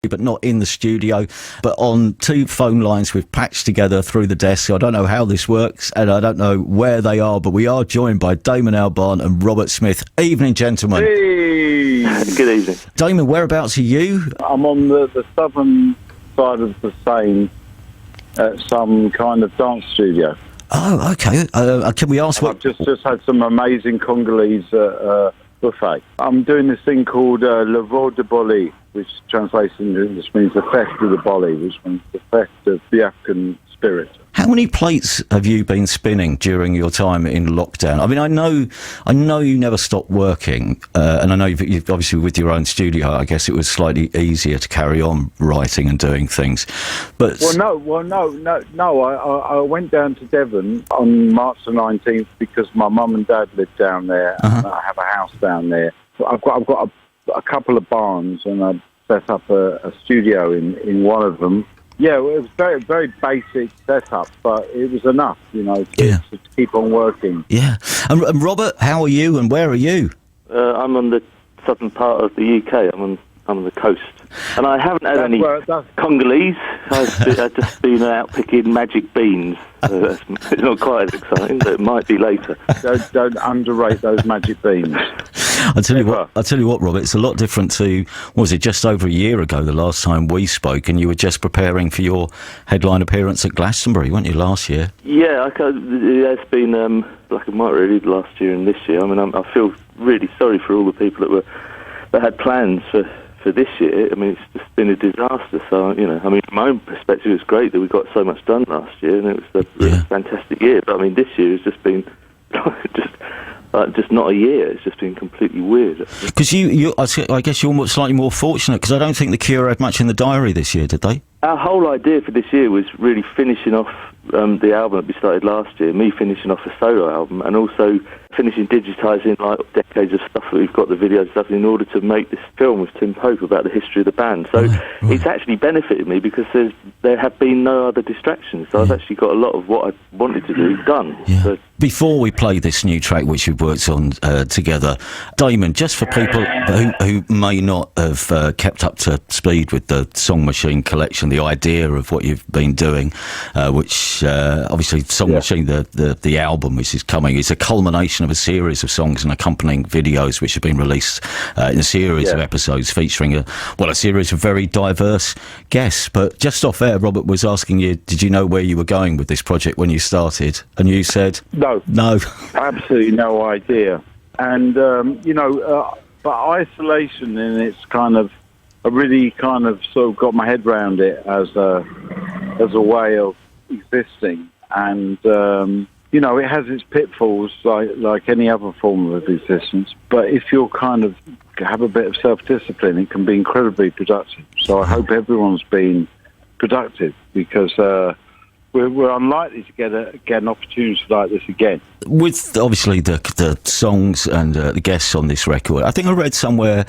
but not in the studio, but on two phone lines we've patched together through the desk. So I don't know how this works, and I don't know where they are, but we are joined by Damon Albarn and Robert Smith. Evening, gentlemen. Hey! Good evening. Damon, whereabouts are you? I'm on the southern side of the Seine at some kind of dance studio. Oh, okay. Can we ask what... I've just had some amazing Congolese buffet. I'm doing this thing called Le Vol de Boli, which translates into English means the Fest of the Boli, which means the Fest of the African spirit. How many plates have you been spinning during your time in lockdown? I mean, I know you never stopped working, and I know you've obviously with your own studio. I guess it was slightly easier to carry on writing and doing things. But no. I went down to Devon on March the 19th because my mum and dad live down there, and I have a house down there. So I've got a couple of barns, and I set up a studio in one of them. Yeah, well, it was very, very basic setup, but it was enough, to keep on working. Yeah. And Robert, how are you, and where are you? I'm on the southern part of the UK. I'm on the coast, and I haven't had any Congolese. I've just been out picking magic beans. It's not quite as exciting, but it might be later. Don't underrate those magic beans. I'll tell you what, Robert, it's a lot different to, what was it, just over a year ago, the last time we spoke, and you were just preparing for your headline appearance at Glastonbury, weren't you, last year? Yeah, it's been black and white, really, last year and this year. I mean, I feel really sorry for all the people that had plans for this year. I mean, it's just been a disaster. So, I mean, from my own perspective, it's great that we got so much done last year, and it was a fantastic year. But, I mean, this year has just been just not a year. It's just been completely weird. Because I guess you're slightly more fortunate, because I don't think the Cure had much in the diary this year, did they? Our whole idea for this year was really finishing off the album that we started last year, me finishing off a solo album, and also finishing digitising like decades of stuff that we've got, the video stuff, in order to make this film with Tim Pope about the history of the band. So it's actually benefited me because there have been no other distractions. So I've actually got a lot of what I wanted to do done. Yeah. So, before we play this new track, which we've worked on together, Damon, just for people who may not have kept up to speed with the Song Machine collection, the idea of what you've been doing, which obviously Song Machine, the album which is coming, is a culmination of a series of songs and accompanying videos which have been released in a series of episodes featuring a series of very diverse guests. But just off air, Robert was asking you, did you know where you were going with this project when you started? And you said... No. Absolutely no idea. And, but isolation in its kind of... I really kind of sort of got my head around it as a way of existing. And, it has its pitfalls like any other form of existence. But if you're kind of have a bit of self-discipline, it can be incredibly productive. So I hope everyone's been productive, because we're unlikely to get an opportunity like this again. With obviously the songs and the guests on this record, I think I read somewhere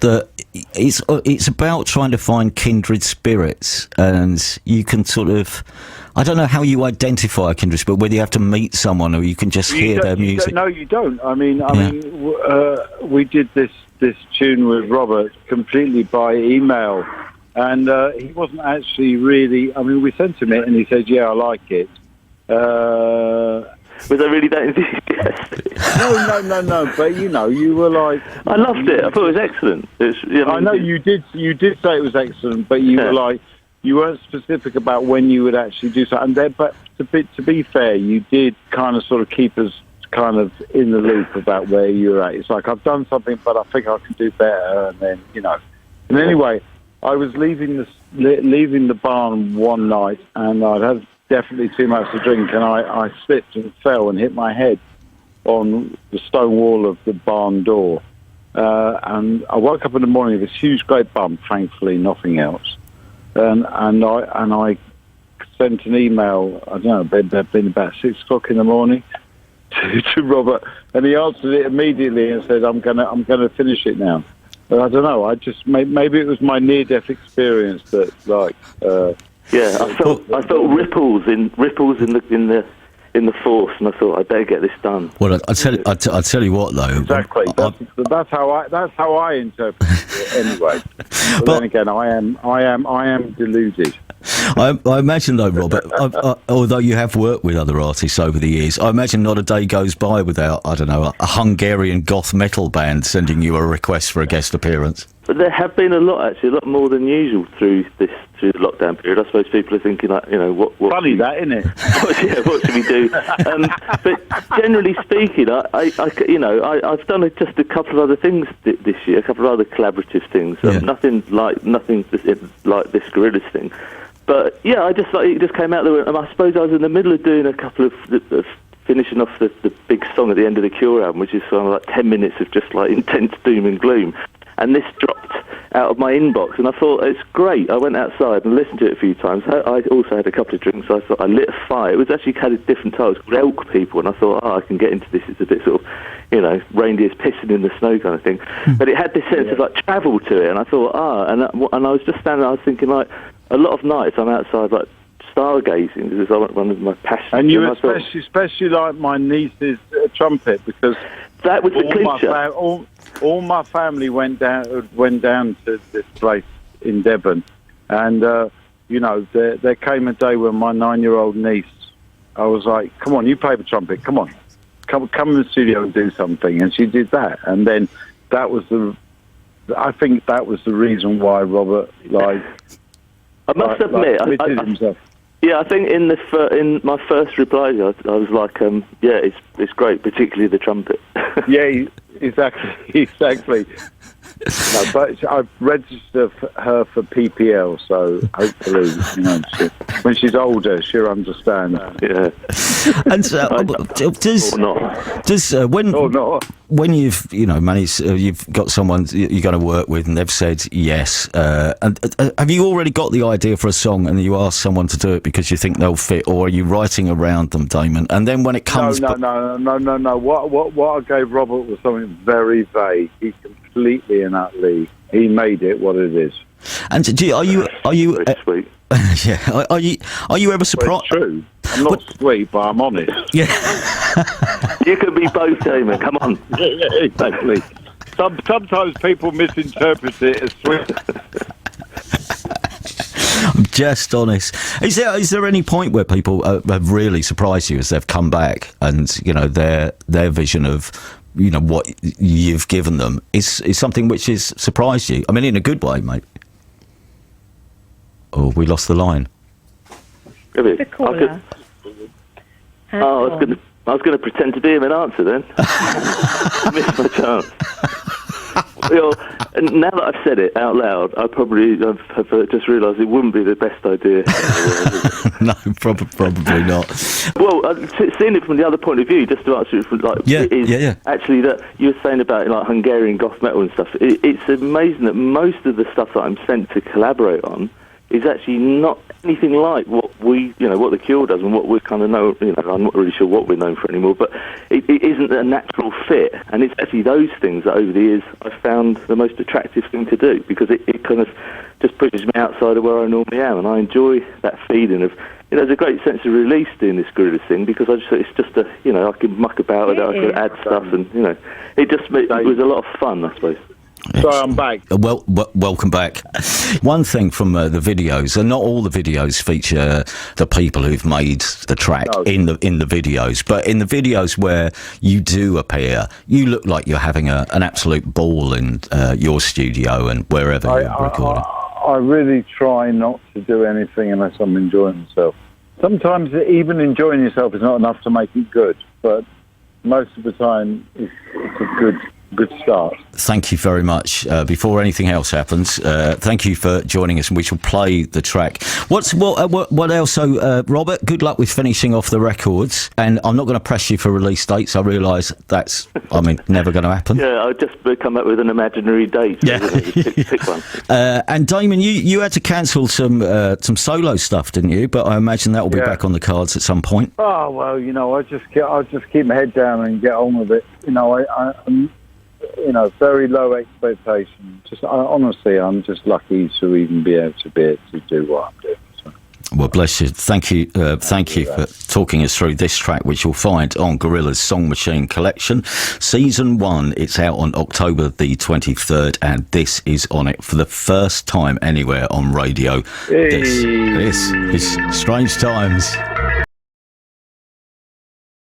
that it's about trying to find kindred spirits, and you can sort of, I don't know how you identify a kindred spirit, whether you have to meet someone or you can just hear their music. No, you don't. I mean, we did this tune with Robert completely by email. And he wasn't actually really... I mean, we sent him it, and he said, yeah, I like it. Was I really that enthusiastic? No. But, you were like... I loved it. I thought it was excellent. I know you did say it was excellent, but you were like... You weren't specific about when you would actually do something. But to be fair, you did kind of sort of keep us kind of in the loop about where you're at. It's like, I've done something, but I think I can do better. And then, And anyway... I was leaving the barn one night, and I'd had definitely too much to drink, and I slipped and fell and hit my head on the stone wall of the barn door. And I woke up in the morning with this huge, great bump, thankfully nothing else. And I sent an email, I don't know, it'd been about 6 o'clock in the morning, to Robert, and he answered it immediately and said, I'm gonna finish it now. But I don't know. I just maybe it was my near-death experience that, like. I felt ripples in in the force, and I thought I better get this done. Well, I tell you what though. Exactly. That's how I interpret it anyway. But then again, I am deluded. I imagine though, Robert, although you have worked with other artists over the years, I imagine not a day goes by without, I don't know, a Hungarian goth metal band sending you a request for a guest appearance. But there have been a lot more than usual through the lockdown period. I suppose people are thinking, like, what funny that, isn't it? what should we do? But generally speaking, I've done just a couple of other things this year, a couple of other collaborative things. Nothing like this Gorillaz thing. But yeah, it just came out there. And I suppose I was in the middle of doing a couple of finishing off the big song at the end of the Cure album, which is sort of like 10 minutes of just like intense doom and gloom. And this dropped out of my inbox, and I thought, it's great. I went outside and listened to it a few times. I also had a couple of drinks, so I thought I lit a fire. It was actually had a different title. It's called Elk People, and I thought, I can get into this. It's a bit sort of, reindeers pissing in the snow kind of thing. But it had this sense of like travel to it, and I thought, and I was just standing there, I was thinking, like, a lot of nights I'm outside, like, stargazing, because it's one of my passions. And you especially like my niece's trumpet, because that was the clincher. All my family went down to this place in Devon, and there came a day when my 9-year-old niece, I was like, "Come on, you play the trumpet. Come on, come in the studio and do something." And she did that, and then I think that was the reason why Robert I must admit, himself. Yeah, I think in my first reply, I was like, it's great, particularly the trumpet. Yeah, exactly. No, but I've registered her for PPL, so hopefully, when she's older, she'll understand. Yeah. And when you've managed, you've got someone you're going to work with, and they've said yes, and have you already got the idea for a song, and you ask someone to do it because you think they'll fit, or are you writing around them, Damon? And then when it comes, no. What I gave Robert was something very vague. He completely and utterly, he made it what it is. And are you very sweet? Yeah. Are you ever surprised? Well, it's true. I'm not sweet, but I'm honest. Yeah. You can be both, Damon. Come on. Yeah, exactly. Sometimes people misinterpret it as sweet. I'm just honest. Is there any point where people have really surprised you as they've come back, and their vision of what you've given them is something which has surprised you? I mean, in a good way, mate. Oh, we lost the line. Really? The caller. I was going to pretend to be him and answer then. Missed my chance. And now that I've said it out loud, I probably have just realised it wouldn't be the best idea. No, probably not. Well, seeing it from the other point of view, just to answer it from actually that you were saying about like Hungarian goth metal and stuff. It's amazing that most of the stuff that I'm sent to collaborate on is actually not anything like what what the Cure does and what we kind of know. I'm not really sure what we're known for anymore, but it isn't a natural fit. And it's actually those things that over the years I've found the most attractive thing to do, because it kind of just pushes me outside of where I normally am, and I enjoy that feeling of, there's a great sense of release doing this Gorillaz thing, because it's just I can muck about with it, I can add stuff, and it was a lot of fun, I suppose. So I'm back. Welcome back. One thing from the videos, and not all the videos feature the people who've made the track in the videos, but in the videos where you do appear, you look like you're having an absolute ball in your studio and wherever you're recording. I really try not to do anything unless I'm enjoying myself. Sometimes even enjoying yourself is not enough to make it good, but most of the time it's a good start. Thank you very much. Before anything else happens, thank you for joining us, and we shall play the track. What else? So, Robert, good luck with finishing off the records. And I'm not going to press you for release dates. I realise that's, never going to happen. Yeah, I'll just come up with an imaginary date. Yeah. Pick one. And Damon, you had to cancel some solo stuff, didn't you? But I imagine that will be back on the cards at some point. Oh well, I'll just keep my head down and get on with it. I'm very low expectations. Honestly, I'm just lucky to even be able to do what I'm doing. So. Well, bless you. Thank you for talking us through this track, which you'll find on Gorilla's Song Machine collection. Season 1, it's out on October the 23rd, and this is on it for the first time anywhere on radio. Hey. This is Strange Times.